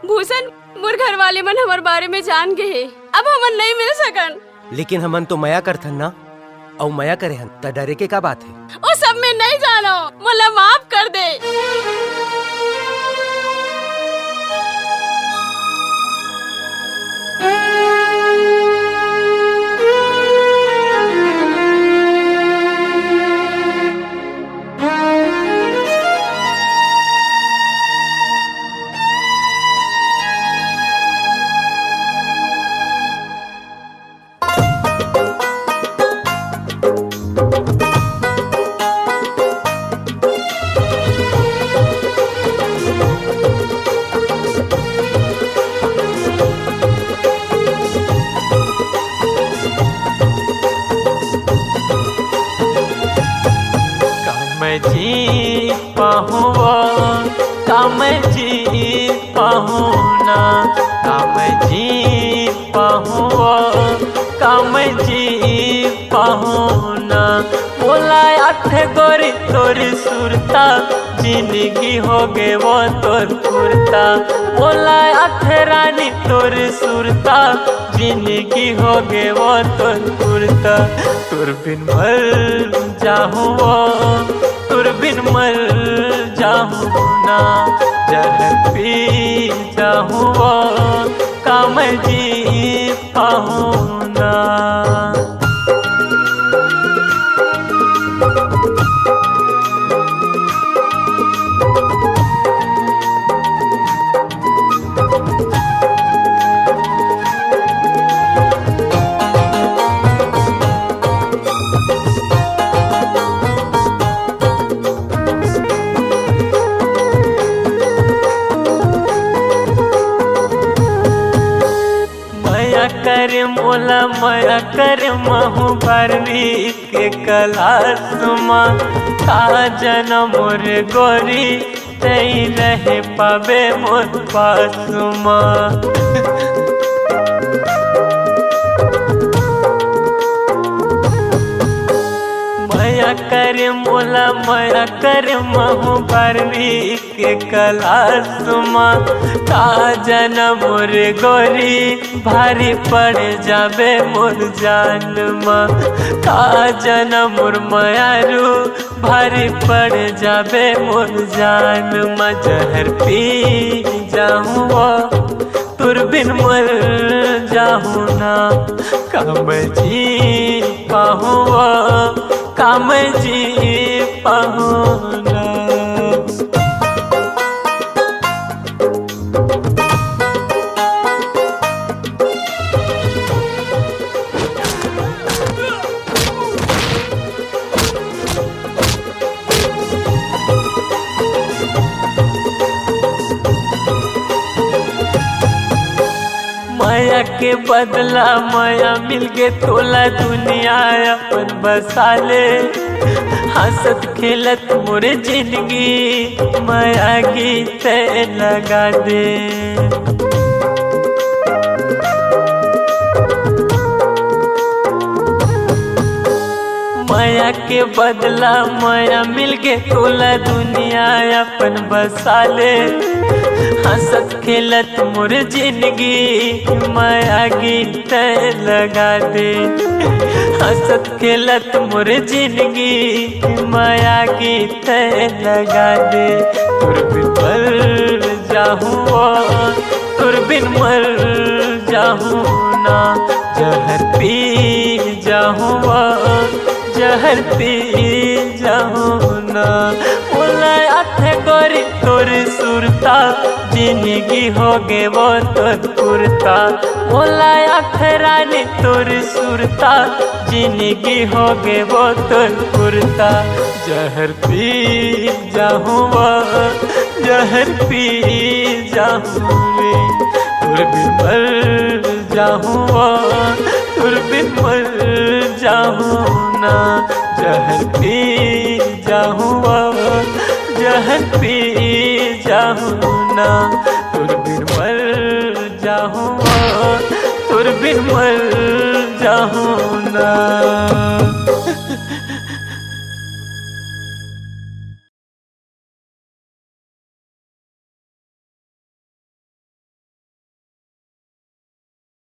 भूषण मोर घर वाले मन हमार बारे में जान गए, अब हमन नहीं मिल सकन। लेकिन हमन तो मया करथन ना, और मया करे हन त डरे के का बात है। ओ सब में नहीं जानो, मोला माफ कर दे। गोरी तोरी सुरता जिंदगी हो गे वो तोर पुरता, बोला रानी तोरी सुरता जिंदगी हो गे वो तोर पुरता। तुर बिन मर जाहूँ वो, तुर बिन मर जाहूँ ना, जहर पी जाहूँ वो काम जी पाहूँ ना। मोला मया कर महू बारवी के क्लास में, का जनम मोर गोरी तई रहे पावे मोर पास में। मया कर मोला मया कर महू बारवी के क्लास में, का जनम मोर गोरी भारी पड़ जाबे मोर जान में, का जनम मोर मयारू भारी पड़ जाबे मोर जान में। जहर पी जाहूँ वो तुर बिन मर जाहूँ ना, काम जी पाहूँ वो काम जी पाहूँ ना। माया के बदला माया मिल के तोला दुनिया अपन बसाले, हंसत खेलत मोरे जिंदगी माया गीत लगा दे। माया के बदला माया मिल के तोला दुनिया अपन बसाले, हंसत खेलत मोर जिंदगी माया गीत लगा दे। हंसत खेलत मोर जिंदगी माया गीत लगा दे। तुर बिन मर जाहूँ तुर बिन मर जाहूँ ना, जहर पी जाहूँ जहर पी जाहूँ ना। बोला गोरी तोर सुरता जिंदगी हो गे वो तोर पुरता, बोला रानी तोर सुरता जिंदगी हो गे वो तोर पुरता। जहर पी जाहूँ जहर पी जाहूँ रे, तुर बिन मर जाहूँ तुर बिन मर जाहूँ ना। जहर पी जाहूँ जहर पी जाहूँ ना, तुर बिन मर जाहूँ तुर बिन मर जाहूँ ना।